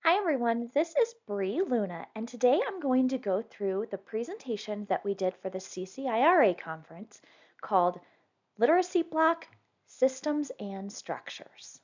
Hi everyone, this is Bree Luna, and today I'm going to go through the presentation that we did for the CCIRA conference called Literacy Block, Systems and Structures.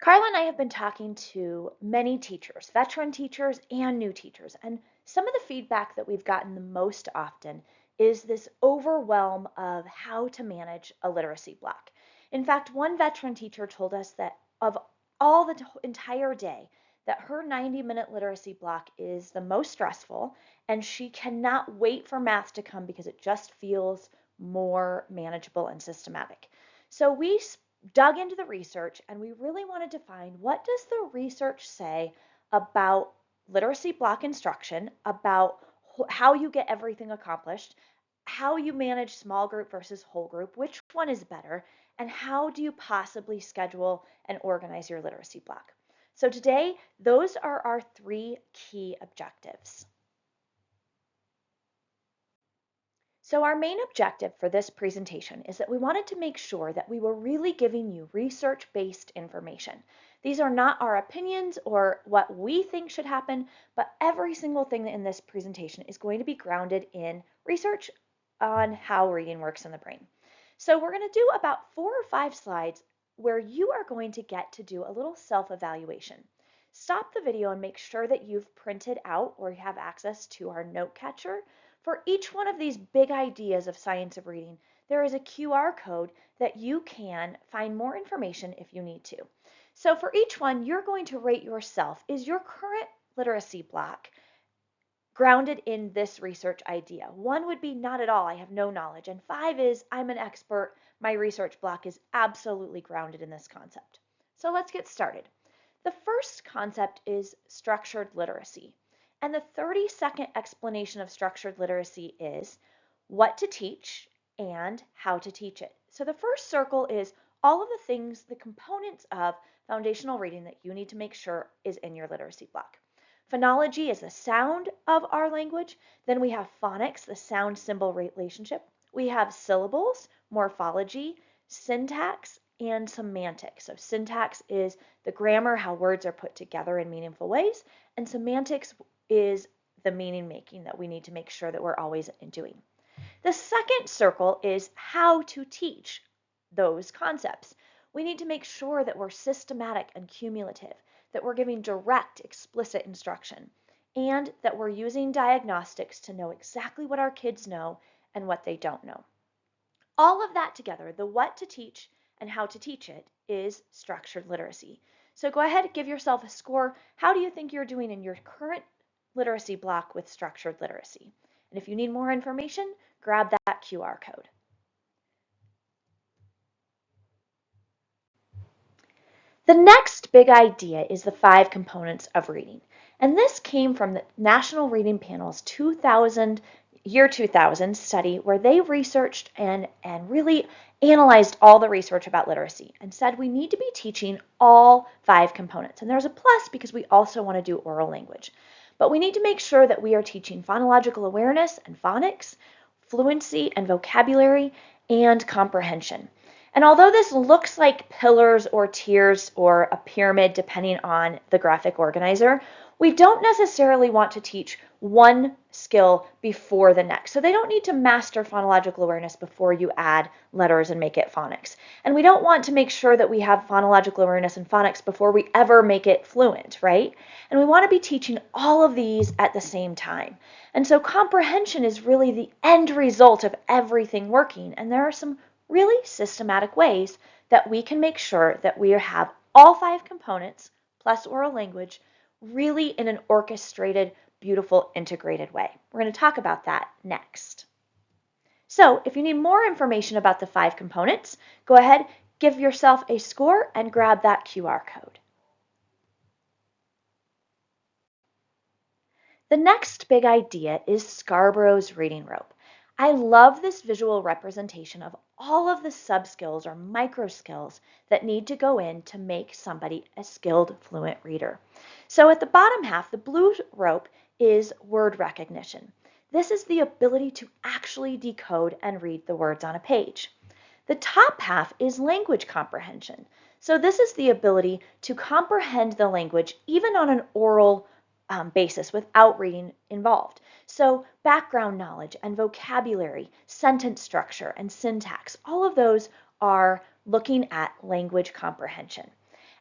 Carla and I have been talking to many teachers, veteran teachers and new teachers, and some of the feedback that we've gotten the most often is this overwhelm of how to manage a literacy block. In fact, one veteran teacher told us that of all the entire day, that her 90-minute literacy block is the most stressful, and she cannot wait for math to come because it just feels more manageable and systematic. So we dug into the research and we really wanted to find what does the research say about literacy block instruction, about how you get everything accomplished, how you manage small group versus whole group, which one is better, and how do you possibly schedule and organize your literacy block. So today, those are our three key objectives. So our main objective for this presentation is that we wanted to make sure that we were really giving you research-based information. These are not our opinions or what we think should happen, but every single thing in this presentation is going to be grounded in research on how reading works in the brain. So we're going to do about 4 or 5 slides where you are going to get to do a little self-evaluation. Stop the video and make sure that you've printed out or you have access to our note catcher. For each one of these big ideas of science of reading, there is a QR code that you can find more information if you need to. So for each one, you're going to rate yourself. Is your current literacy block grounded in this research idea? 1 would be not at all, I have no knowledge. And 5 is I'm an expert, my research block is absolutely grounded in this concept. So let's get started. The first concept is structured literacy. And the 30-second explanation of structured literacy is what to teach and how to teach it. So the first circle is all of the things, the components of foundational reading that you need to make sure is in your literacy block. Phonology is the sound of our language. Then we have phonics, the sound symbol relationship. We have syllables, morphology, syntax, and semantics. So syntax is the grammar, how words are put together in meaningful ways, and semantics is the meaning making that we need to make sure that we're always doing. The second circle is how to teach those concepts. We need to make sure that we're systematic and cumulative, that we're giving direct, explicit instruction, and that we're using diagnostics to know exactly what our kids know and what they don't know. All of that together, the what to teach and how to teach it, is structured literacy. So go ahead and give yourself a score. How do you think you're doing in your current literacy block with structured literacy? And if you need more information, grab that QR code. The next big idea is the 5 components of reading. And this came from the National Reading Panel's 2000 study where they researched and really analyzed all the research about literacy and said we need to be teaching all 5 components. And there's a plus because we also want to do oral language. But we need to make sure that we are teaching phonological awareness and phonics, fluency and vocabulary, and comprehension. And although this looks like pillars or tiers or a pyramid depending on the graphic organizer, we don't necessarily want to teach one skill before the next. So they don't need to master phonological awareness before you add letters and make it phonics. And we don't want to make sure that we have phonological awareness and phonics before we ever make it fluent, right? And we want to be teaching all of these at the same time. And so comprehension is really the end result of everything working. And there are some really systematic ways that we can make sure that we have all 5 components plus oral language really in an orchestrated, beautiful, integrated way. We're going to talk about that next. So if you need more information about the 5 components, go ahead, give yourself a score and grab that QR code. The next big idea is Scarborough's reading rope. I love this visual representation of all of the sub-skills or micro skills that need to go in to make somebody a skilled, fluent reader. So at the bottom half, the blue rope is word recognition. This is the ability to actually decode and read the words on a page. The top half is language comprehension. So this is the ability to comprehend the language even on an oral basis without reading involved. So background knowledge and vocabulary, sentence structure and syntax, all of those are looking at language comprehension.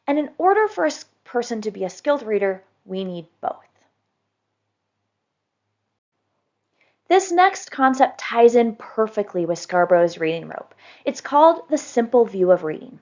And in order for a person to be a skilled reader, we need both. This next concept ties in perfectly with Scarborough's reading rope. It's called the simple view of reading.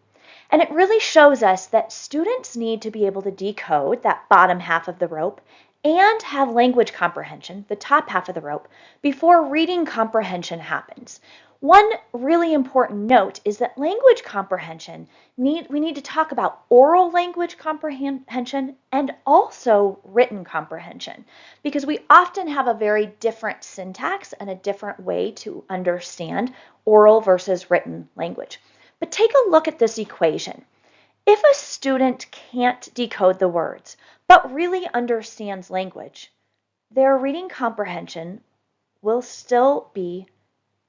And it really shows us that students need to be able to decode that bottom half of the rope and have language comprehension, the top half of the rope, before reading comprehension happens. One really important note is that language comprehension, we need to talk about oral language comprehension and also written comprehension, because we often have a very different syntax and a different way to understand oral versus written language. But take a look at this equation. If a student can't decode the words, but really understands language, their reading comprehension will still be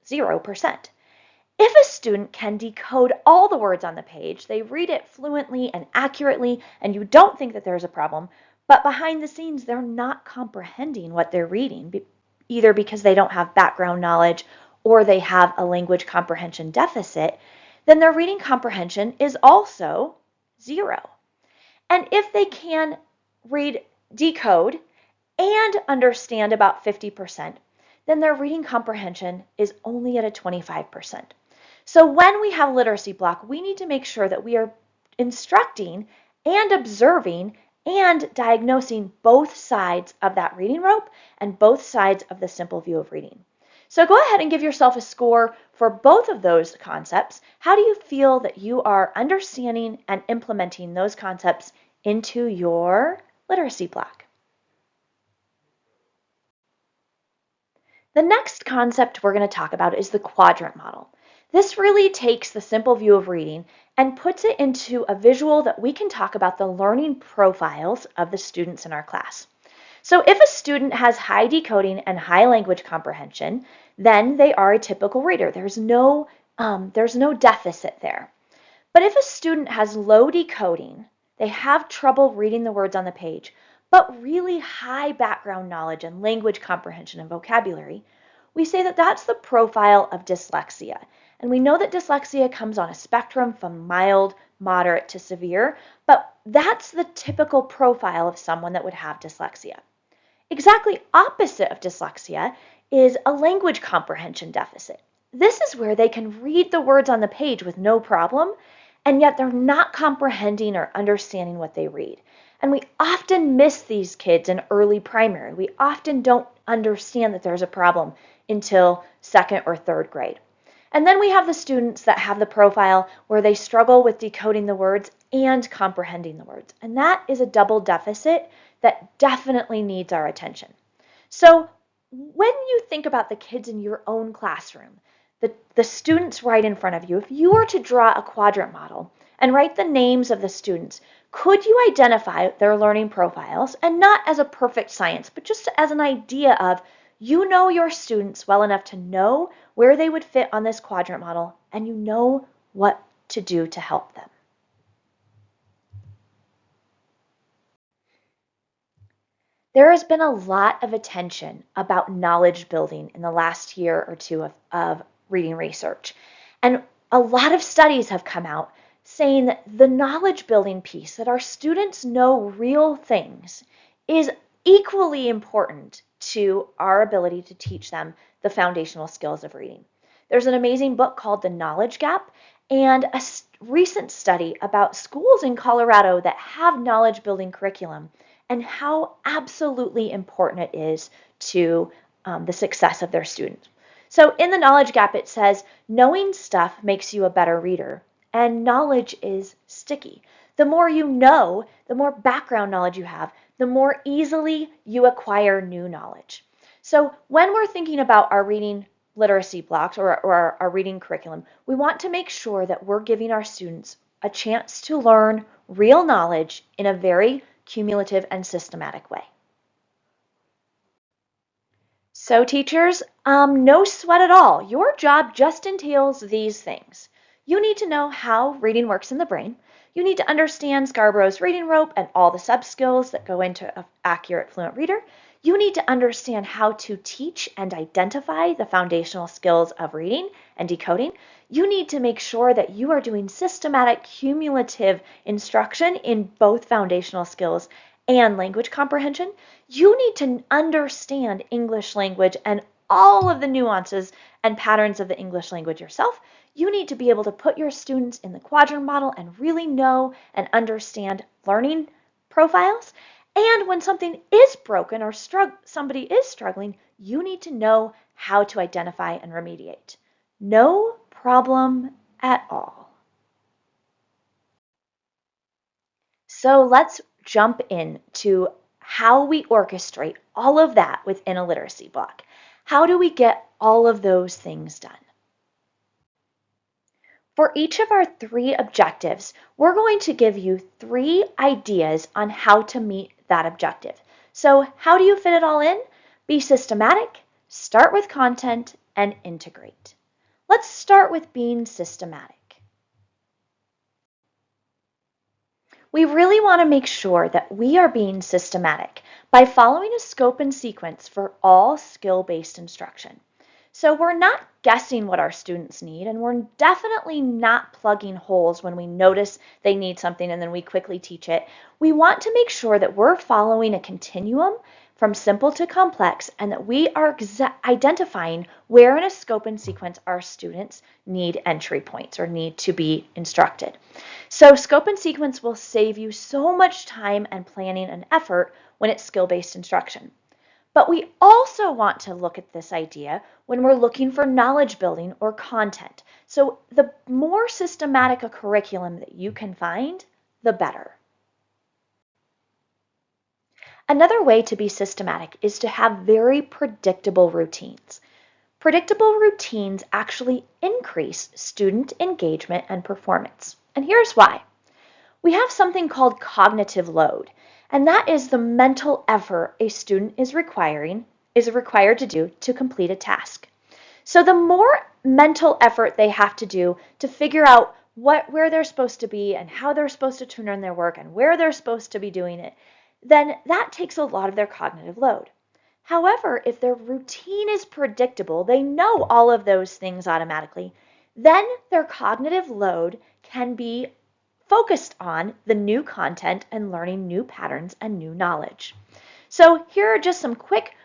0%. If a student can decode all the words on the page, they read it fluently and accurately, and you don't think that there's a problem, but behind the scenes, they're not comprehending what they're reading, either because they don't have background knowledge or they have a language comprehension deficit, then their reading comprehension is also 0. And if they can decode, and understand about 50%, then their reading comprehension is only at a 25%. So when we have literacy block, we need to make sure that we are instructing and observing and diagnosing both sides of that reading rope and both sides of the simple view of reading. So go ahead and give yourself a score for both of those concepts. How do you feel that you are understanding and implementing those concepts into your literacy block? The next concept we're going to talk about is the quadrant model. This really takes the simple view of reading and puts it into a visual that we can talk about the learning profiles of the students in our class. So if a student has high decoding and high language comprehension, then they are a typical reader. There's no deficit there. But if a student has low decoding, they have trouble reading the words on the page, but really high background knowledge and language comprehension and vocabulary, we say that that's the profile of dyslexia. And we know that dyslexia comes on a spectrum from mild, moderate to severe, but that's the typical profile of someone that would have dyslexia. Exactly opposite of dyslexia is a language comprehension deficit. This is where they can read the words on the page with no problem, and yet they're not comprehending or understanding what they read. And we often miss these kids in early primary. We often don't understand that there's a problem until second or third grade. And then we have the students that have the profile where they struggle with decoding the words and comprehending the words. And that is a double deficit that definitely needs our attention. So when you think about the kids in your own classroom, the students right in front of you, if you were to draw a quadrant model and write the names of the students, could you identify their learning profiles, and not as a perfect science, but just as an idea of, you know your students well enough to know where they would fit on this quadrant model, and you know what to do to help them. There has been a lot of attention about knowledge building in the last year or two of reading research. And a lot of studies have come out saying that the knowledge building piece, that our students know real things, is equally important to our ability to teach them the foundational skills of reading. There's an amazing book called The Knowledge Gap, and a recent study about schools in Colorado that have knowledge building curriculum and how absolutely important it is to the success of their students. So in the knowledge gap, it says, knowing stuff makes you a better reader, and knowledge is sticky. The more you know, the more background knowledge you have, the more easily you acquire new knowledge. So when we're thinking about our reading literacy blocks or our reading curriculum, we want to make sure that we're giving our students a chance to learn real knowledge in a very cumulative and systematic way. So teachers, no sweat at all. Your job just entails these things. You need to know how reading works in the brain. You need to understand Scarborough's reading rope and all the sub-skills that go into an accurate fluent reader. You need to understand how to teach and identify the foundational skills of reading and decoding. You need to make sure that you are doing systematic cumulative instruction in both foundational skills and language comprehension. You need to understand English language and all of the nuances and patterns of the English language yourself. You need to be able to put your students in the quadrant model and really know and understand learning profiles. And when something is broken or somebody is struggling, you need to know how to identify and remediate. No problem at all. So let's jump into how we orchestrate all of that within a literacy block. How do we get all of those things done? For each of our 3 objectives, we're going to give you 3 ideas on how to meet that objective. So how do you fit it all in? Be systematic, start with content, and integrate. Let's start with being systematic. We really want to make sure that we are being systematic by following a scope and sequence for all skill-based instruction. So we're not guessing what our students need, and we're definitely not plugging holes when we notice they need something and then we quickly teach it. We want to make sure that we're following a continuum from simple to complex and that we are identifying where in a scope and sequence our students need entry points or need to be instructed. So scope and sequence will save you so much time and planning and effort when it's skill-based instruction. But we also want to look at this idea when we're looking for knowledge building or content. So the more systematic a curriculum that you can find, the better. Another way to be systematic is to have very predictable routines. Predictable routines actually increase student engagement and performance. And here's why. We have something called cognitive load, and that is the mental effort a student is required to do to complete a task. So the more mental effort they have to do to figure out where they're supposed to be and how they're supposed to turn in their work and where they're supposed to be doing it, then that takes a lot of their cognitive load. However, if their routine is predictable, they know all of those things automatically, then their cognitive load can be focused on the new content and learning new patterns and new knowledge. So here are just some quick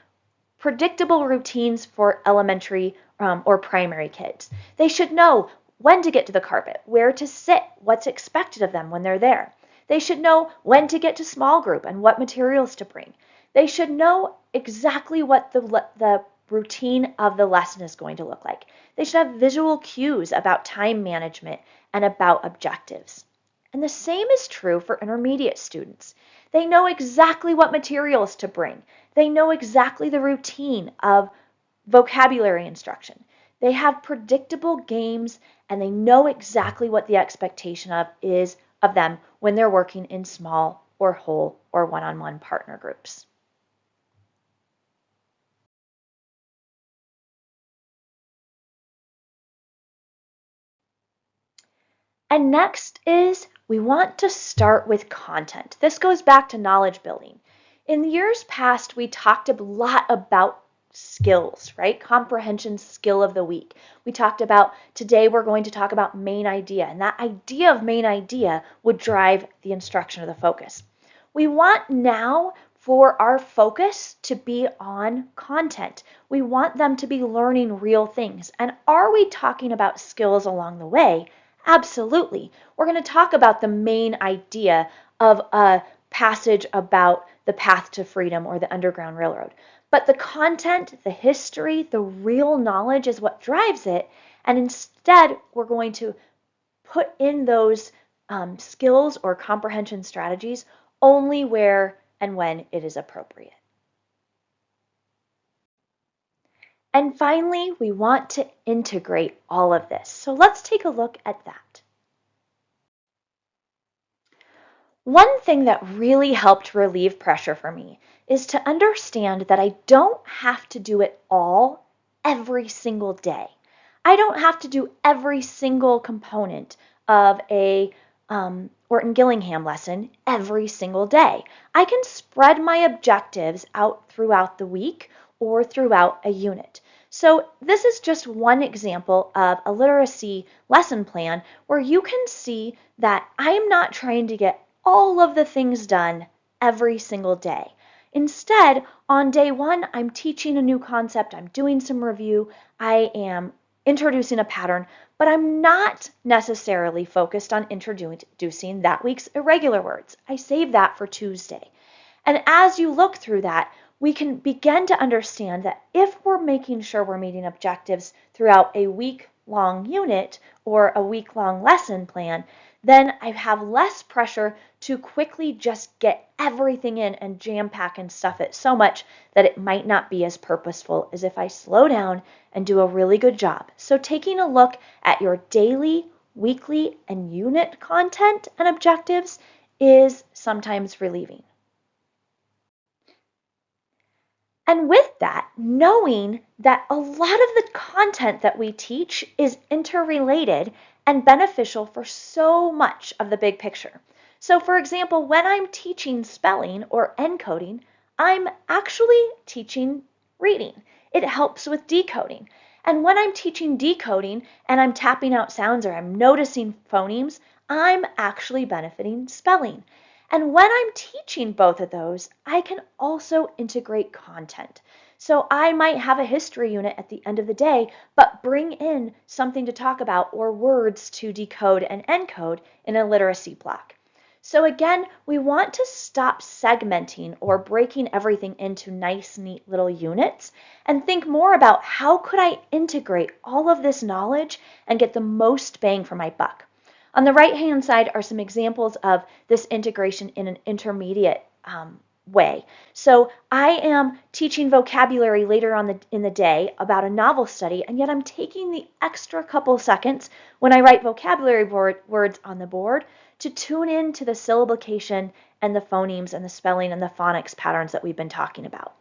predictable routines for elementary or primary kids. They should know when to get to the carpet, where to sit, what's expected of them when they're there. They should know when to get to small group and what materials to bring. They should know exactly what the routine of the lesson is going to look like. They should have visual cues about time management and about objectives. And the same is true for intermediate students. They know exactly what materials to bring. They know exactly the routine of vocabulary instruction. They have predictable games and they know exactly what the expectation is of them when they're working in small or whole or one-on-one partner groups. And next is we want to start with content. This goes back to knowledge building. In years past, we talked a lot about skills, right? Comprehension skill of the week. We talked about today we're going to talk about main idea, and that idea of main idea would drive the instruction or the focus. We want now for our focus to be on content. We want them to be learning real things. And are we talking about skills along the way? Absolutely. We're going to talk about the main idea of a passage about the path to freedom or the Underground Railroad. But the content, the history, the real knowledge is what drives it. And instead, we're going to put in those skills or comprehension strategies only where and when it is appropriate. And finally, we want to integrate all of this. So let's take a look at that. One thing that really helped relieve pressure for me is to understand that I don't have to do it all every single day. I don't have to do every single component of a Gillingham lesson every single day. I can spread my objectives out throughout the week or throughout a unit. So this is just one example of a literacy lesson plan where you can see that I'm not trying to get all of the things done every single day. Instead, on day one, I'm teaching a new concept, I'm doing some review, I am introducing a pattern, but I'm not necessarily focused on introducing that week's irregular words. I save that for Tuesday. And as you look through that, we can begin to understand that if we're making sure we're meeting objectives throughout a week-long unit or a week-long lesson plan, then I have less pressure to quickly just get everything in and jam pack and stuff it so much that it might not be as purposeful as if I slow down and do a really good job. So taking a look at your daily, weekly, and unit content and objectives is sometimes relieving. And with that, knowing that a lot of the content that we teach is interrelated and beneficial for so much of the big picture. So for example, when I'm teaching spelling or encoding, I'm actually teaching reading. It helps with decoding. And when I'm teaching decoding and I'm tapping out sounds or I'm noticing phonemes, I'm actually benefiting spelling. And when I'm teaching both of those, I can also integrate content. So I might have a history unit at the end of the day, but bring in something to talk about or words to decode and encode in a literacy block. So again, we want to stop segmenting or breaking everything into nice, neat little units and think more about how could I integrate all of this knowledge and get the most bang for my buck. On the right-hand side are some examples of this integration in an intermediate way. So I am teaching vocabulary later on in the day about a novel study, and yet I'm taking the extra couple seconds when I write vocabulary words on the board to tune in to the syllabication and the phonemes and the spelling and the phonics patterns that we've been talking about.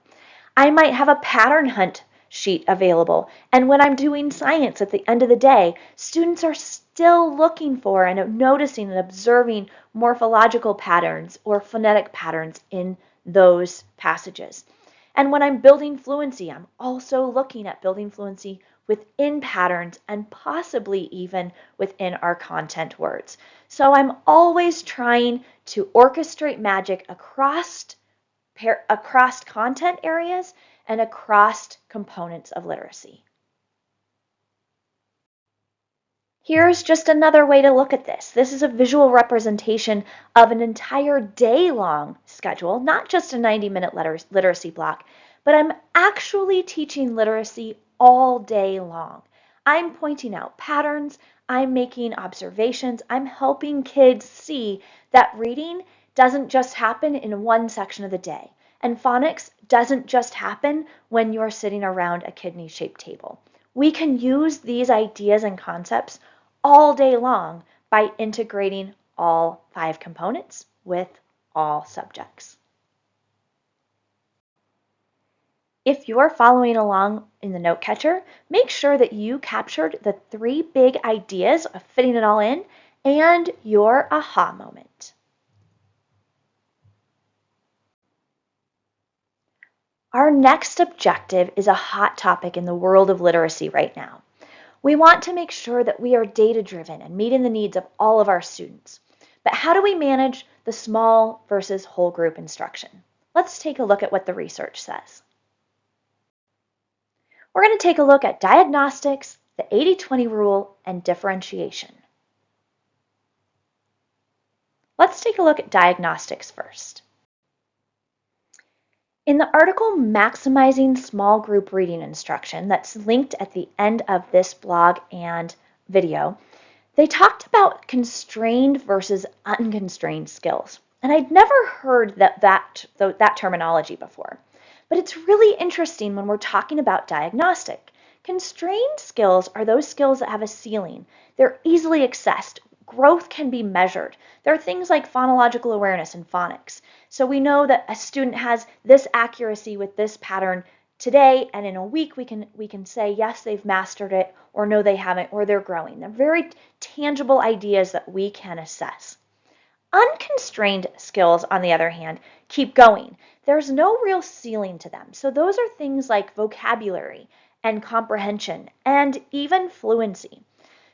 I might have a pattern hunt sheet available. And when I'm doing science at the end of the day, students are still looking for and noticing and observing morphological patterns or phonetic patterns in those passages. And when I'm building fluency, I'm also looking at building fluency within patterns and possibly even within our content words. So I'm always trying to orchestrate magic across content areas and across components of literacy. Here's just another way to look at this. This is a visual representation of an entire day-long schedule, not just a 90-minute literacy block, but I'm actually teaching literacy all day long. I'm pointing out patterns, I'm making observations, I'm helping kids see that reading doesn't just happen in one section of the day. And phonics doesn't just happen when you're sitting around a kidney-shaped table. We can use these ideas and concepts all day long by integrating all 5 components with all subjects. If you're following along in the note catcher, make sure that you captured the 3 big ideas of fitting it all in and your aha moment. Our next objective is a hot topic in the world of literacy right now. We want to make sure that we are data-driven and meeting the needs of all of our students. But how do we manage the small versus whole group instruction? Let's take a look at what the research says. We're going to take a look at diagnostics, the 80-20 rule, and differentiation. Let's take a look at diagnostics first. In the article Maximizing Small Group Reading Instruction that's linked at the end of this blog and video, they talked about constrained versus unconstrained skills. And I'd never heard that terminology before. But it's really interesting when we're talking about diagnostic. Constrained skills are those skills that have a ceiling. They're easily accessed. Growth can be measured. There are things like phonological awareness and phonics. So we know that a student has this accuracy with this pattern today, and in a week we can say, yes, they've mastered it, or no, they haven't, or they're growing. They're very tangible ideas that we can assess. Unconstrained skills, on the other hand, keep going. There's no real ceiling to them. So those are things like vocabulary and comprehension and even fluency.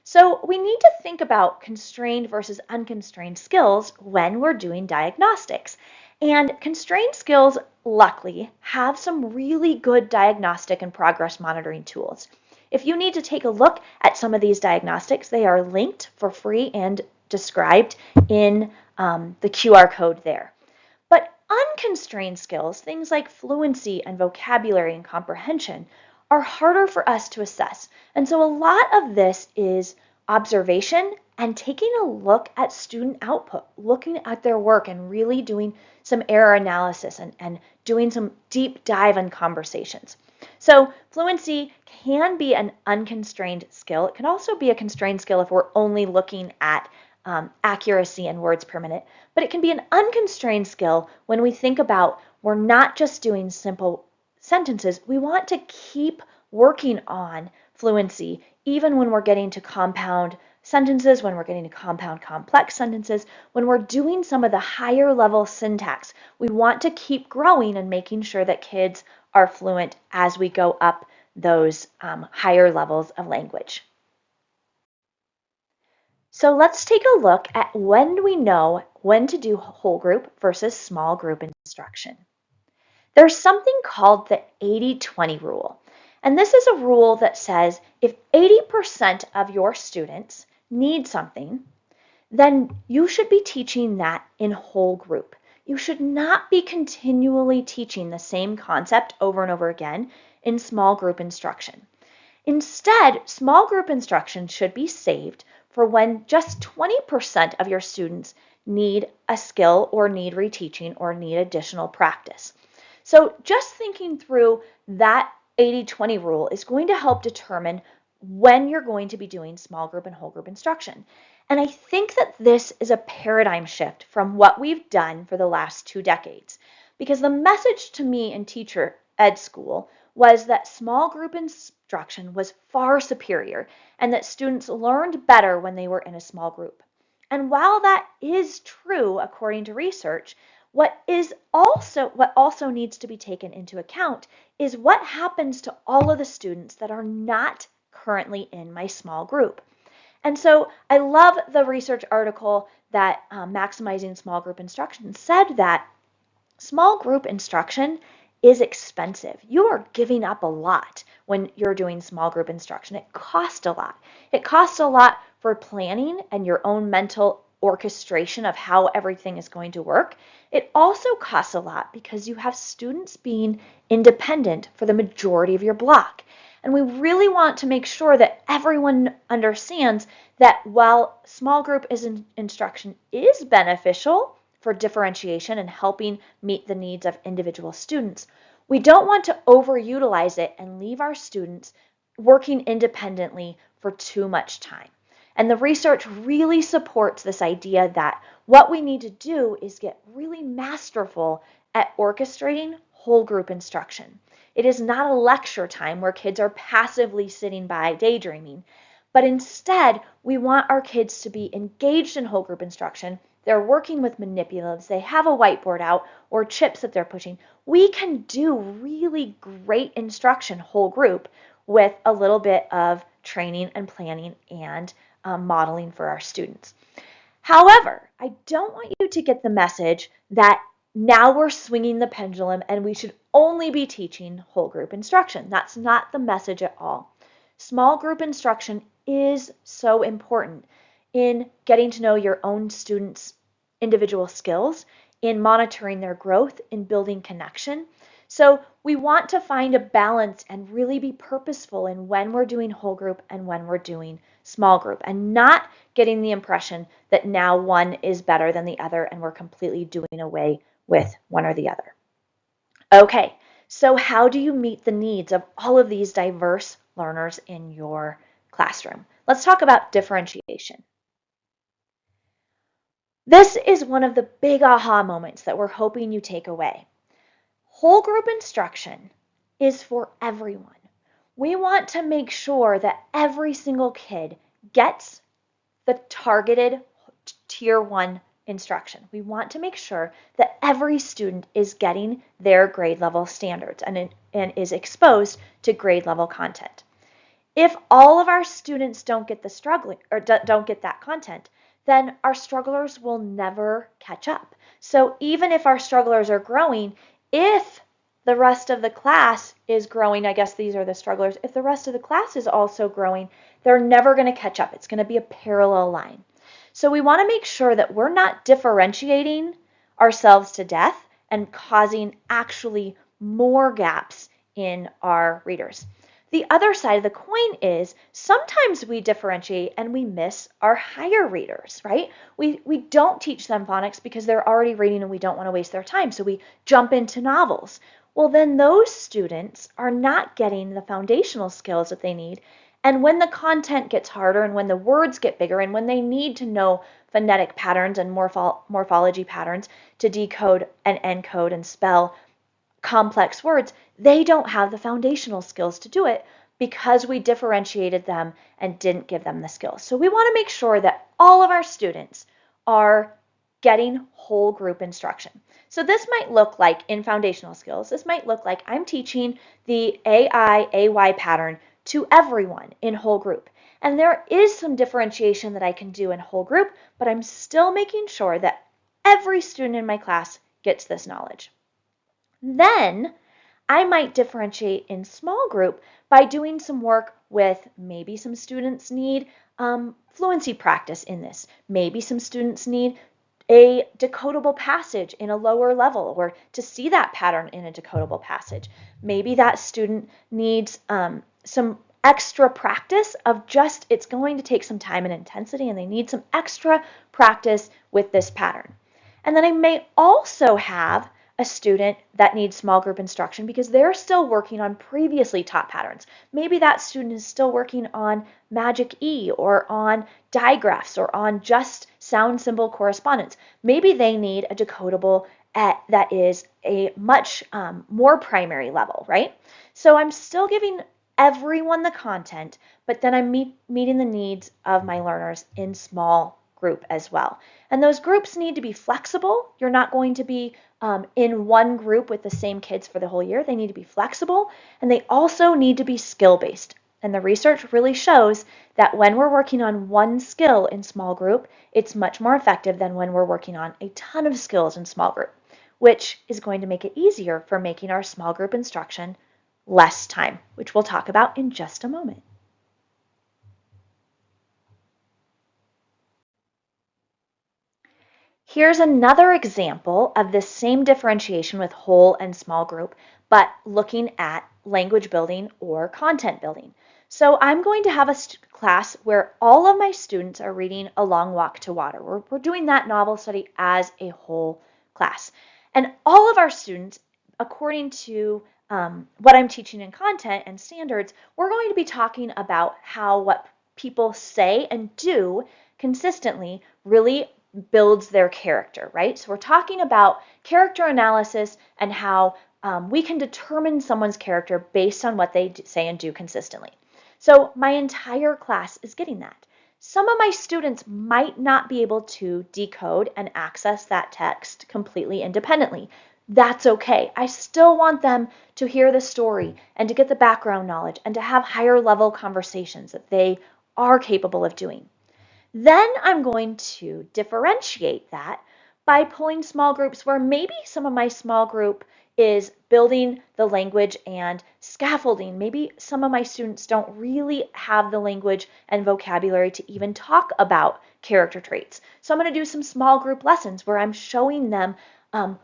So we need to think about constrained versus unconstrained skills when we're doing diagnostics. And constrained skills, luckily, have some really good diagnostic and progress monitoring tools. If you need to take a look at some of these diagnostics, they are linked for free and described in the QR code there. But unconstrained skills, things like fluency and vocabulary and comprehension, are harder for us to assess. And so a lot of this is observation and taking a look at student output, looking at their work and really doing some error analysis and doing some deep dive and conversations. So fluency can be an unconstrained skill. It can also be a constrained skill if we're only looking at accuracy and words per minute, but it can be an unconstrained skill when we think about we're not just doing simple sentences. We want to keep working on fluency even when we're getting to compound sentences, when we're getting to compound complex sentences, when we're doing some of the higher level syntax. We want to keep growing and making sure that kids are fluent as we go up those higher levels of language. So let's take a look at when we know when to do whole group versus small group instruction. There's something called the 80-20 rule. And this is a rule that says if 80% of your students need something, then you should be teaching that in whole group. You should not be continually teaching the same concept over and over again in small group instruction. Instead, small group instruction should be saved for when just 20% of your students need a skill or need reteaching or need additional practice. So just thinking through that 80-20 rule is going to help determine when you're going to be doing small group and whole group instruction. And I think that this is a paradigm shift from what we've done for the last 2 decades. Because the message to me in teacher ed school was that small group instruction was far superior and that students learned better when they were in a small group. And while that is true according to research, what also needs to be taken into account is what happens to all of the students that are not currently in my small group. And so I love the research article that Maximizing Small Group Instruction said that small group instruction is expensive. You are giving up a lot when you're doing small group instruction. It costs a lot. It costs a lot for planning and your own mental orchestration of how everything is going to work. It also costs a lot because you have students being independent for the majority of your block. And we really want to make sure that everyone understands that while small group instruction is beneficial for differentiation and helping meet the needs of individual students, we don't want to overutilize it and leave our students working independently for too much time. And the research really supports this idea that what we need to do is get really masterful at orchestrating whole group instruction. It is not a lecture time where kids are passively sitting by daydreaming, but instead we want our kids to be engaged in whole group instruction. They're working with manipulatives, they have a whiteboard out or chips that they're pushing. We can do really great instruction whole group with a little bit of training and planning and modeling for our students. However, I don't want you to get the message that now we're swinging the pendulum and we should only be teaching whole group instruction. That's not the message at all. Small group instruction is so important in getting to know your own students' individual skills, in monitoring their growth, in building connection. So we want to find a balance and really be purposeful in when we're doing whole group and when we're doing small group, and not getting the impression that now one is better than the other and we're completely doing away with one or the other. Okay, so how do you meet the needs of all of these diverse learners in your classroom? Let's talk about differentiation. This is one of the big aha moments that we're hoping you take away. Whole group instruction is for everyone. We want to make sure that every single kid gets the targeted tier 1 instruction. We want to make sure that every student is getting their grade level standards and is exposed to grade level content. If all of our students don't get the struggling or don't get that content, then our strugglers will never catch up. So even if our strugglers are growing, if the rest of the class is growing, I guess these are the strugglers, if the rest of the class is also growing, they're never going to catch up. It's going to be a parallel line. So we want to make sure that we're not differentiating ourselves to death and causing actually more gaps in our readers. The other side of the coin is sometimes we differentiate and we miss our higher readers, right? We don't teach them phonics because they're already reading and we don't want to waste their time, so we jump into novels. Well, then those students are not getting the foundational skills that they need. And when the content gets harder and when the words get bigger and when they need to know phonetic patterns and morphology patterns to decode and encode and spell complex words, they don't have the foundational skills to do it because we differentiated them and didn't give them the skills. So we want to make sure that all of our students are getting whole group instruction. So this might look like in foundational skills, this might look like I'm teaching the AI-AY pattern to everyone in whole group. And there is some differentiation that I can do in whole group, but I'm still making sure that every student in my class gets this knowledge. Then I might differentiate in small group by doing some work with maybe some students need fluency practice in this. Maybe some students need a decodable passage in a lower level or to see that pattern in a decodable passage. Maybe that student needs some extra practice of just, it's going to take some time and intensity and they need some extra practice with this pattern. And then I may also have a student that needs small group instruction because they're still working on previously taught patterns. Maybe that student is still working on Magic E or on digraphs or on just sound symbol correspondence. Maybe they need a decodable that is a much more primary level, right? So I'm still giving everyone the content, but then I'm meeting the needs of my learners in small group as well. And those groups need to be flexible. You're not going to be in one group with the same kids for the whole year. They need to be flexible, and they also need to be skill-based. And the research really shows that when we're working on one skill in small group, it's much more effective than when we're working on a ton of skills in small group, which is going to make it easier for making our small group instruction less time, which we'll talk about in just a moment. Here's another example of this same differentiation with whole and small group, but looking at language building or content building. So I'm going to have a class where all of my students are reading A Long Walk to Water. We're doing that novel study as a whole class. And all of our students, according to what I'm teaching in content and standards, we're going to be talking about how what people say and do consistently really builds their character, right? So we're talking about character analysis and how we can determine someone's character based on what they say and do consistently. So my entire class is getting that. Some of my students might not be able to decode and access that text completely independently. That's okay. I still want them to hear the story and to get the background knowledge and to have higher level conversations that they are capable of doing. Then I'm going to differentiate that by pulling small groups where maybe some of my small group is building the language and scaffolding. Maybe some of my students don't really have the language and vocabulary to even talk about character traits. So I'm going to do some small group lessons where I'm showing them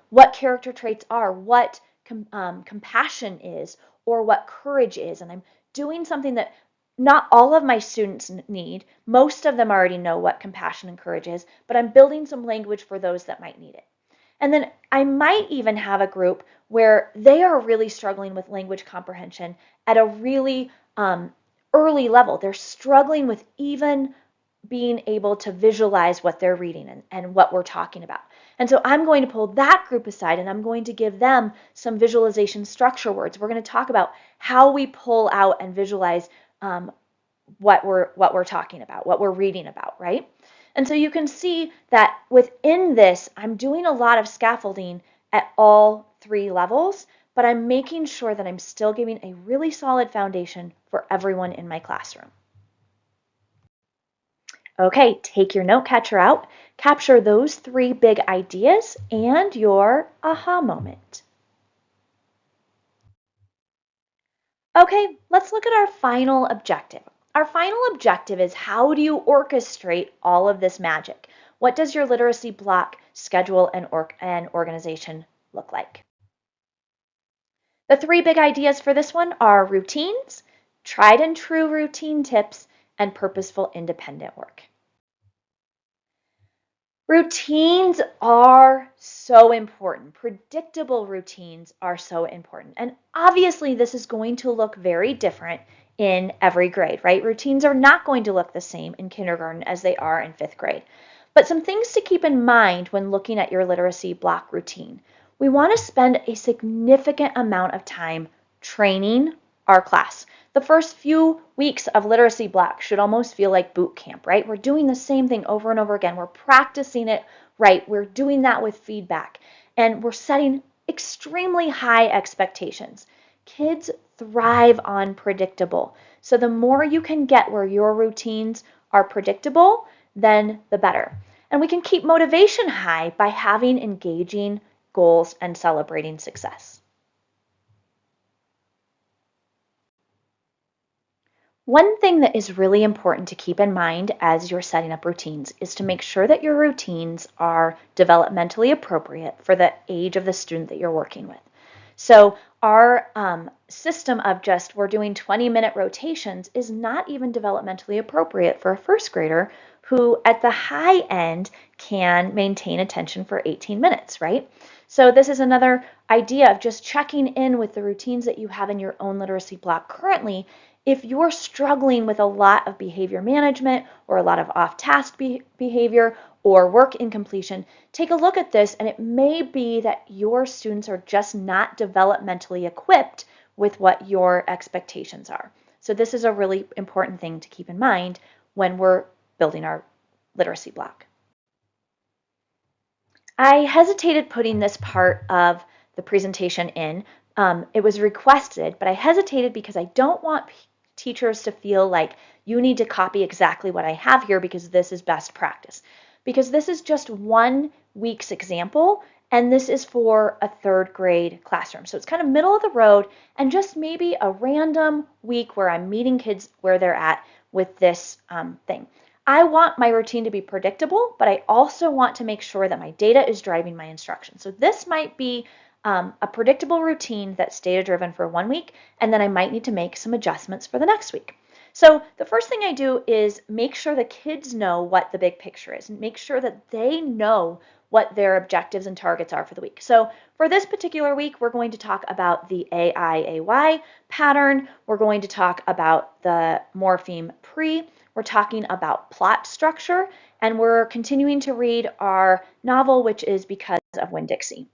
what character traits are, what compassion is, or what courage is. And I'm doing something that not all of my students need. Most of them already know what compassion and courage is, but I'm building some language for those that might need it. And then I might even have a group where they are really struggling with language comprehension at a really early level. They're struggling with even being able to visualize what they're reading and what we're talking about. And so I'm going to pull that group aside and I'm going to give them some visualization structure words. We're going to talk about how we pull out and visualize what we're talking about, what we're reading about, right? And so you can see that within this, I'm doing a lot of scaffolding at all 3 levels, but I'm making sure that I'm still giving a really solid foundation for everyone in my classroom. Okay, take your note catcher out, capture those 3 big ideas and your aha moment. Okay, let's look at our final objective. Our final objective is, how do you orchestrate all of this magic? What does your literacy block schedule and organization look like? The 3 big ideas for this one are routines, tried and true routine tips, and purposeful independent work. Routines are so important. Predictable routines are so important. And obviously, this is going to look very different in every grade, right? Routines are not going to look the same in kindergarten as they are in 5th grade. But some things to keep in mind when looking at your literacy block routine. We want to spend a significant amount of time training our class. The first few weeks of literacy block should almost feel like boot camp, right? We're doing the same thing over and over again. We're practicing it right. We're doing that with feedback. And we're setting extremely high expectations. Kids thrive on predictable. So the more you can get where your routines are predictable, then the better. And we can keep motivation high by having engaging goals and celebrating success. One thing that is really important to keep in mind as you're setting up routines is to make sure that your routines are developmentally appropriate for the age of the student that you're working with. So our system of just we're doing 20-minute rotations is not even developmentally appropriate for a 1st grader who at the high end can maintain attention for 18 minutes, right? So this is another idea of just checking in with the routines that you have in your own literacy block currently. If you're struggling with a lot of behavior management or a lot of off-task behavior or work incompletion, take a look at this, and it may be that your students are just not developmentally equipped with what your expectations are. So this is a really important thing to keep in mind when we're building our literacy block. I hesitated putting this part of the presentation in. It was requested, but I hesitated because I don't want teachers to feel like you need to copy exactly what I have here because this is best practice. Because this is just 1 week's example, and this is for a 3rd grade classroom. So it's kind of middle of the road and just maybe a random week where I'm meeting kids where they're at with this thing. I want my routine to be predictable, but I also want to make sure that my data is driving my instruction. So this might be a predictable routine that's data-driven for 1 week, and then I might need to make some adjustments for the next week. So the first thing I do is make sure the kids know what the big picture is, and make sure that they know what their objectives and targets are for the week. So for this particular week, we're going to talk about the AIAY pattern. We're going to talk about the morpheme pre. We're talking about plot structure, and we're continuing to read our novel, which is Because of Winn-Dixie.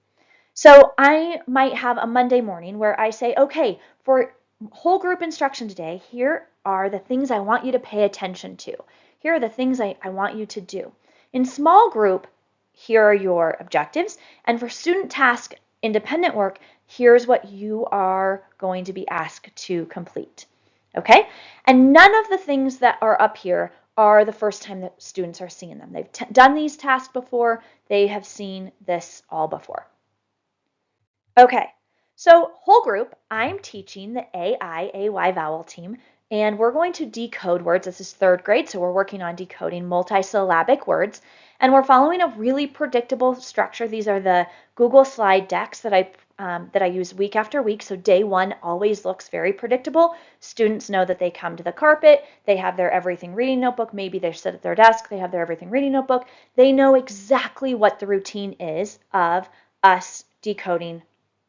So I might have a Monday morning where I say, okay, for whole group instruction today, here are the things I want you to pay attention to. Here are the things I want you to do. In small group, here are your objectives. And for student task independent work, here's what you are going to be asked to complete. Okay? And none of the things that are up here are the first time that students are seeing them. They've done these tasks before. They have seen this all before. Okay, so whole group, I'm teaching the AIAY vowel team, and we're going to decode words. This is 3rd grade, so we're working on decoding multisyllabic words, and we're following a really predictable structure. These are the Google slide decks that I use week after week, so day 1 always looks very predictable. Students know that they come to the carpet, they have their everything reading notebook, maybe they sit at their desk, they have their everything reading notebook. They know exactly what the routine is of us decoding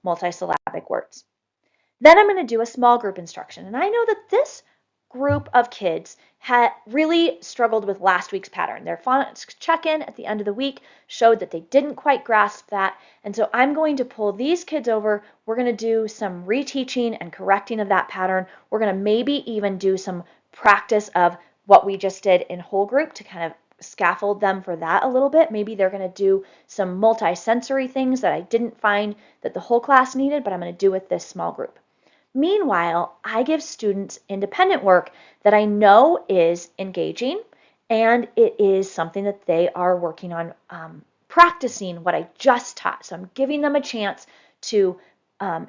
multisyllabic words. Then I'm going to do a small group instruction. And I know that this group of kids had really struggled with last week's pattern. Their phonics check-in at the end of the week showed that they didn't quite grasp that. And so I'm going to pull these kids over. We're going to do some reteaching and correcting of that pattern. We're going to maybe even do some practice of what we just did in whole group to kind of scaffold them for that a little bit. Maybe they're going to do some multi-sensory things that I didn't find that the whole class needed, but I'm going to do with this small group. Meanwhile, I give students independent work that I know is engaging and it is something that they are working on practicing what I just taught. So I'm giving them a chance to um,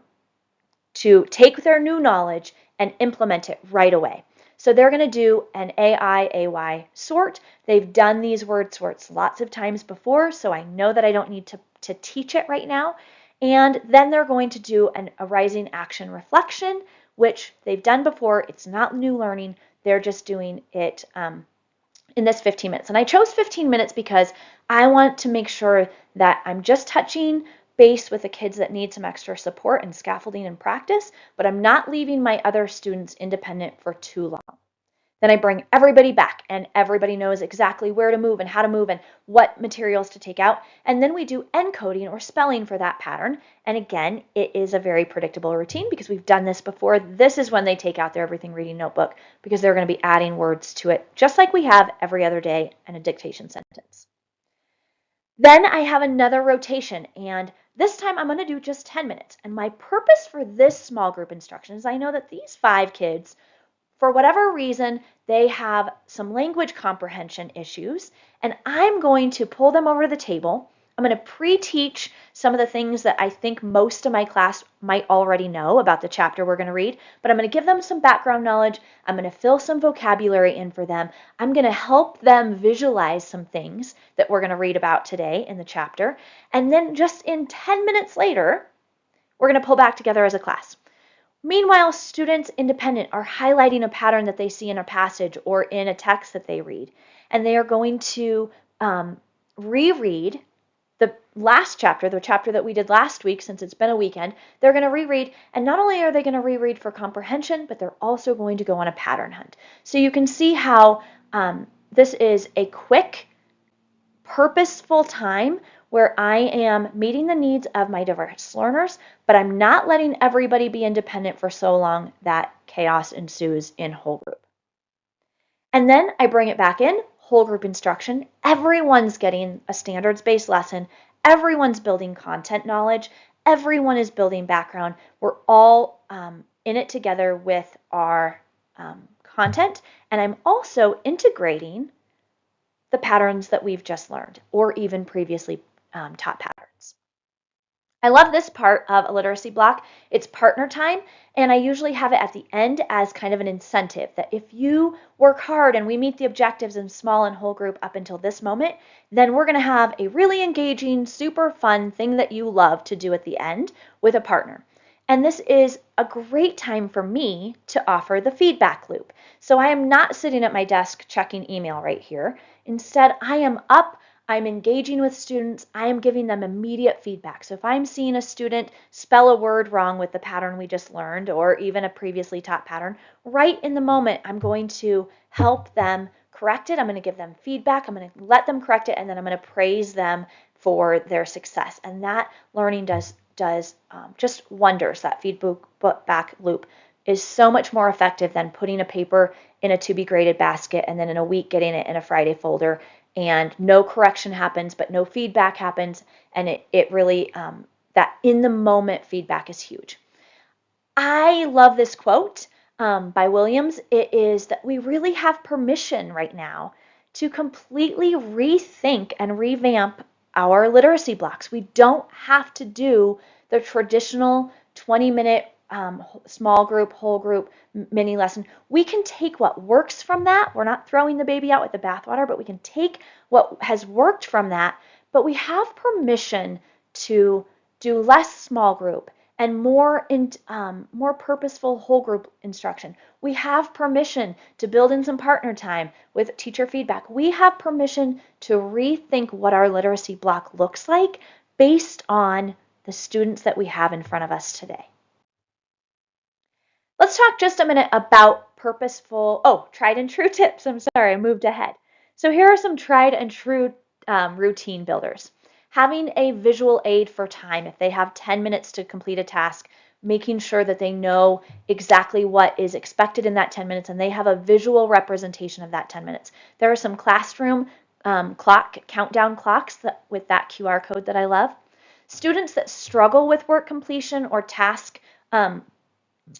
take their new knowledge and implement it right away. So they're going to do an AIAY sort. They've done these word sorts lots of times before, so I know that I don't need to teach it right now. And then they're going to do an arising action reflection, which they've done before. It's not new learning. They're just doing it in this 15 minutes. And I chose 15 minutes because I want to make sure that I'm just touching base with the kids that need some extra support and scaffolding and practice, but I'm not leaving my other students independent for too long. Then I bring everybody back and everybody knows exactly where to move and how to move and what materials to take out. And then we do encoding or spelling for that pattern. And again, it is a very predictable routine because we've done this before. This is when they take out their everything reading notebook because they're going to be adding words to it just like we have every other day in a dictation sentence. Then I have another rotation, and this time I'm going to do just 10 minutes. And my purpose for this small group instruction is I know that these 5 kids, for whatever reason, they have some language comprehension issues, and I'm going to pull them over to the table. I'm going to pre-teach some of the things that I think most of my class might already know about the chapter we're going to read, but I'm going to give them some background knowledge. I'm going to fill some vocabulary in for them. I'm going to help them visualize some things that we're going to read about today in the chapter, and then just in 10 minutes later, we're going to pull back together as a class. Meanwhile, students independent are highlighting a pattern that they see in a passage or in a text that they read, and they are going to reread the last chapter, the chapter that we did last week since it's been a weekend. They're going to reread, and not only are they going to reread for comprehension, but they're also going to go on a pattern hunt. So you can see how this is a quick, purposeful time where I am meeting the needs of my diverse learners, but I'm not letting everybody be independent for so long that chaos ensues in whole group. And then I bring it back in, whole group instruction. Everyone's getting a standards-based lesson. Everyone's building content knowledge. Everyone is building background. We're all in it together with our content. And I'm also integrating the patterns that we've just learned or even previously taught patterns. I love this part of a literacy block. It's partner time, and I usually have it at the end as kind of an incentive that if you work hard and we meet the objectives in small and whole group up until this moment, then we're going to have a really engaging, super fun thing that you love to do at the end with a partner. And this is a great time for me to offer the feedback loop. So I am not sitting at my desk checking email right here. Instead, I am up, I'm engaging with students, I am giving them immediate feedback. So if I'm seeing a student spell a word wrong with the pattern we just learned or even a previously taught pattern, right in the moment, I'm going to help them correct it. I'm going to give them feedback. I'm going to let them correct it, and then I'm going to praise them for their success. And that learning does just wonders. That feedback loop is so much more effective than putting a paper in a to be graded basket and then in a week getting it in a Friday folder and no correction happens but no feedback happens, and it really that in the moment feedback is huge. I love this quote by Williams. It is that we really have permission right now to completely rethink and revamp our literacy blocks. We don't have to do the traditional 20-minute small group, whole group, mini lesson. We can take what works from that. We're not throwing the baby out with the bathwater, but we can take what has worked from that, but we have permission to do less small group and more purposeful whole group instruction. We have permission to build in some partner time with teacher feedback. We have permission to rethink what our literacy block looks like based on the students that we have in front of us today. Let's talk just a minute about tried and true tips. I'm sorry, I moved ahead. So here are some tried and true routine builders. Having a visual aid for time. If they have 10 minutes to complete a task, making sure that they know exactly what is expected in that 10 minutes and they have a visual representation of that 10 minutes. There are some classroom countdown clocks with that QR code that I love. Students that struggle with work completion or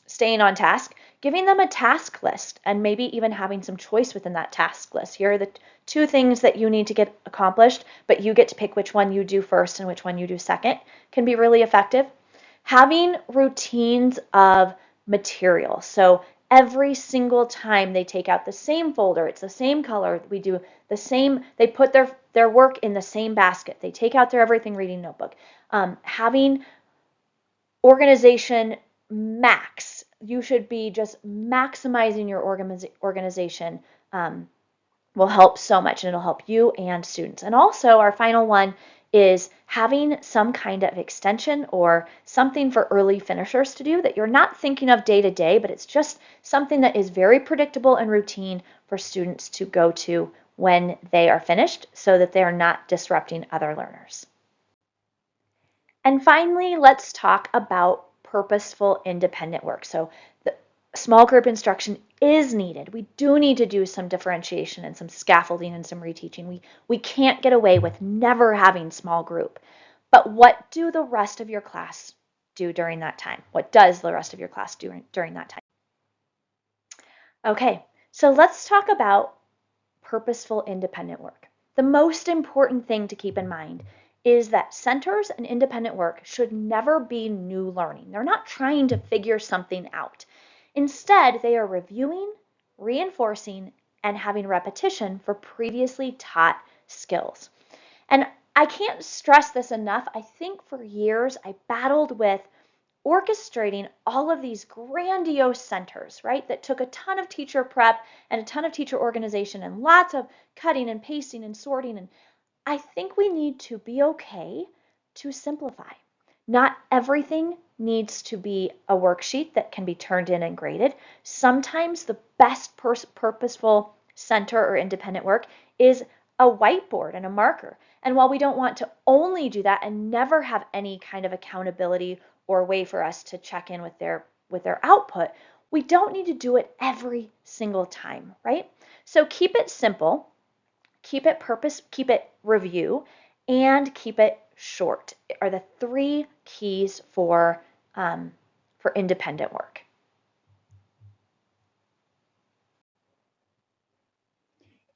staying on task, giving them a task list and maybe even having some choice within that task list. Here are the 2 things that you need to get accomplished, but you get to pick which one you do first and which one you do second, can be really effective. Having routines of material. So every single time they take out the same folder, it's the same color, we do the same, they put their work in the same basket, they take out their everything reading notebook. Having organization max, you should be just maximizing your organization, will help so much, and it'll help you and students. And also our final one is having some kind of extension or something for early finishers to do that you're not thinking of day to day, but it's just something that is very predictable and routine for students to go to when they are finished so that they are not disrupting other learners. And finally, let's talk about purposeful independent work. So the small group instruction is needed. We do need to do some differentiation and some scaffolding and some reteaching. We can't get away with never having small group. But what do the rest of your class do during that time? What does the rest of your class do during that time? Okay, so let's talk about purposeful independent work. The most important thing to keep in mind is that centers and independent work should never be new learning. They're not trying to figure something out. Instead, they are reviewing, reinforcing, and having repetition for previously taught skills. And I can't stress this enough. I think for years I battled with orchestrating all of these grandiose centers, right, that took a ton of teacher prep and a ton of teacher organization and lots of cutting and pasting and sorting. And I think we need to be okay to simplify. Not everything needs to be a worksheet that can be turned in and graded. Sometimes the best purposeful center or independent work is a whiteboard and a marker. And while we don't want to only do that and never have any kind of accountability or way for us to check in with their output, we don't need to do it every single time, right? So keep it simple. Keep it review, and keep it short are the 3 keys for independent work.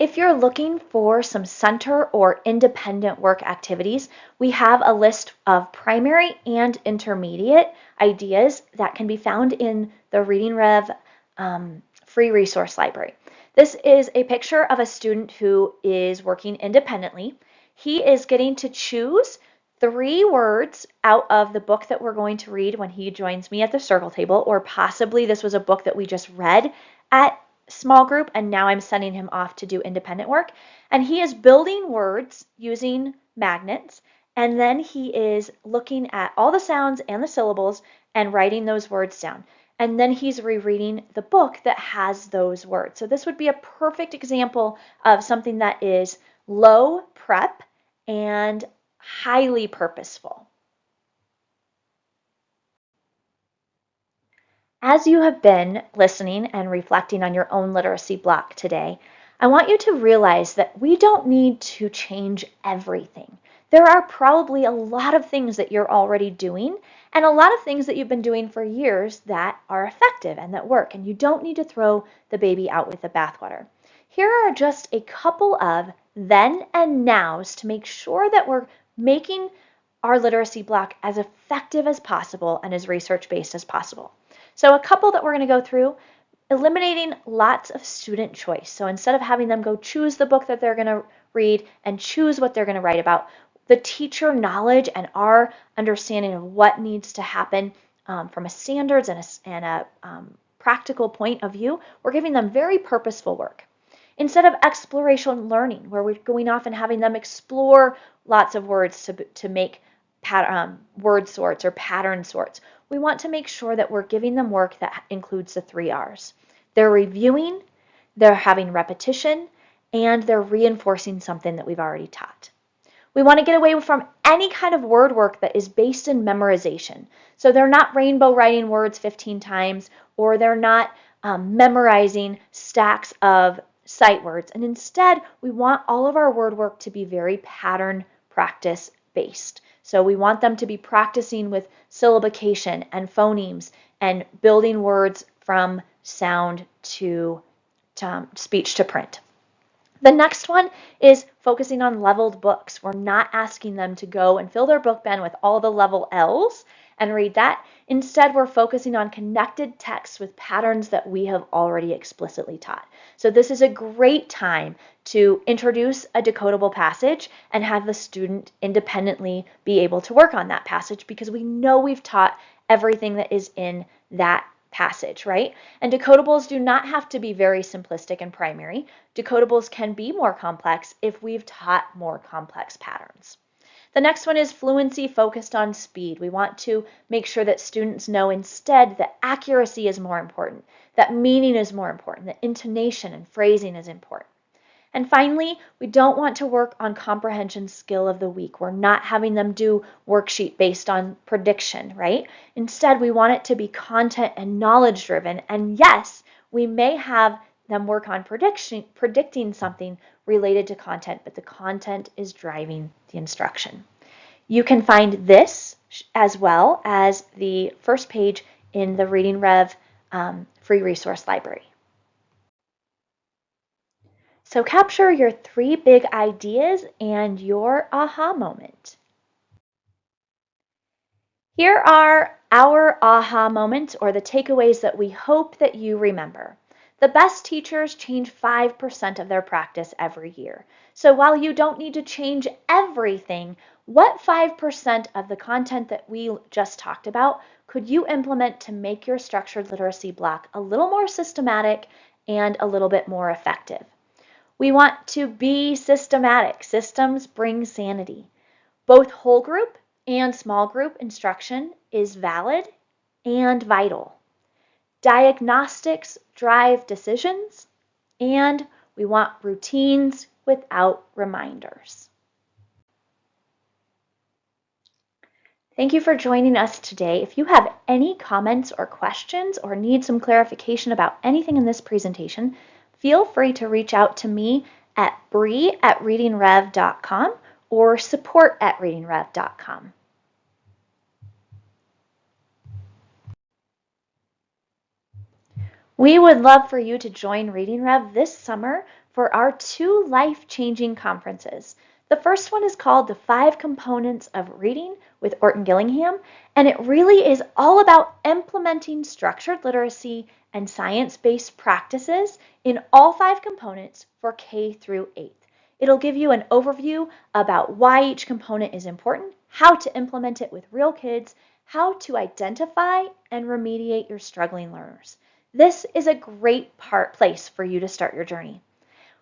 If you're looking for some center or independent work activities, we have a list of primary and intermediate ideas that can be found in the Reading Rev free resource library. This is a picture of a student who is working independently. He is getting to choose 3 words out of the book that we're going to read when he joins me at the circle table, or possibly this was a book that we just read at small group and now I'm sending him off to do independent work. And he is building words using magnets, and then he is looking at all the sounds and the syllables and writing those words down. And then he's rereading the book that has those words. So this would be a perfect example of something that is low prep and highly purposeful. As you have been listening and reflecting on your own literacy block today, I want you to realize that we don't need to change everything. There are probably a lot of things that you're already doing and a lot of things that you've been doing for years that are effective and that work, and you don't need to throw the baby out with the bathwater. Here are just a couple of then and nows to make sure that we're making our literacy block as effective as possible and as research-based as possible. So a couple that we're going to go through: eliminating lots of student choice. So instead of having them go choose the book that they're going to read and choose what they're going to write about, the teacher knowledge and our understanding of what needs to happen from a standards and a practical point of view, we're giving them very purposeful work. Instead of exploration learning, where we're going off and having them explore lots of words to make word sorts or pattern sorts, we want to make sure that we're giving them work that includes the 3 R's. They're reviewing, they're having repetition, and they're reinforcing something that we've already taught. We want to get away from any kind of word work that is based in memorization. So they're not rainbow writing words 15 times, or they're not memorizing stacks of sight words. And instead, we want all of our word work to be very pattern practice based. So we want them to be practicing with syllabication and phonemes and building words from sound to speech to print. The next one is focusing on leveled books. We're not asking them to go and fill their book bin with all the level L's and read that. Instead, we're focusing on connected texts with patterns that we have already explicitly taught. So this is a great time to introduce a decodable passage and have the student independently be able to work on that passage because we know we've taught everything that is in that passage, right? And decodables do not have to be very simplistic and primary. Decodables can be more complex if we've taught more complex patterns. The next one is fluency focused on speed. We want to make sure that students know instead that accuracy is more important, that meaning is more important, that intonation and phrasing is important. And finally, we don't want to work on comprehension skill of the week. We're not having them do worksheet based on prediction, right? Instead, we want it to be content and knowledge driven. And yes, we may have them work on predicting something related to content, but the content is driving the instruction. You can find this as well as the first page in the Reading Rev free resource library. So capture your 3 big ideas and your aha moment. Here are our aha moments or the takeaways that we hope that you remember. The best teachers change 5% of their practice every year. So while you don't need to change everything, what 5% of the content that we just talked about could you implement to make your structured literacy block a little more systematic and a little bit more effective? We want to be systematic. Systems bring sanity. Both whole group and small group instruction is valid and vital. Diagnostics drive decisions, and we want routines without reminders. Thank you for joining us today. If you have any comments or questions or need some clarification about anything in this presentation, feel free to reach out to me at bree@readingrev.com or support@readingrev.com. We would love for you to join Reading Rev this summer for our 2 life-changing conferences. The first one is called The 5 Components of Reading with Orton Gillingham, and it really is all about implementing structured literacy and science-based practices in all 5 components for K through 8th. It'll give you an overview about why each component is important, how to implement it with real kids, how to identify and remediate your struggling learners. This is a great place for you to start your journey.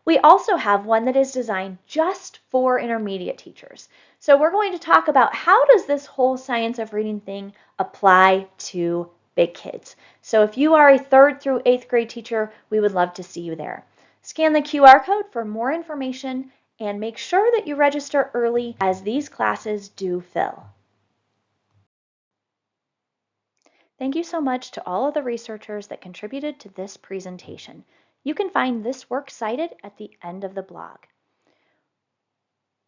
We also have one that is designed just for intermediate teachers. So we're going to talk about how does this whole science of reading thing apply to big kids. So if you are a 3rd through 8th grade teacher, we would love to see you there. Scan the QR code for more information and make sure that you register early as these classes do fill. Thank you so much to all of the researchers that contributed to this presentation. You can find this work cited at the end of the blog.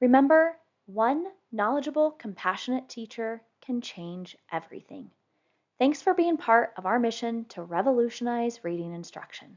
Remember, one knowledgeable, compassionate teacher can change everything. Thanks for being part of our mission to revolutionize reading instruction.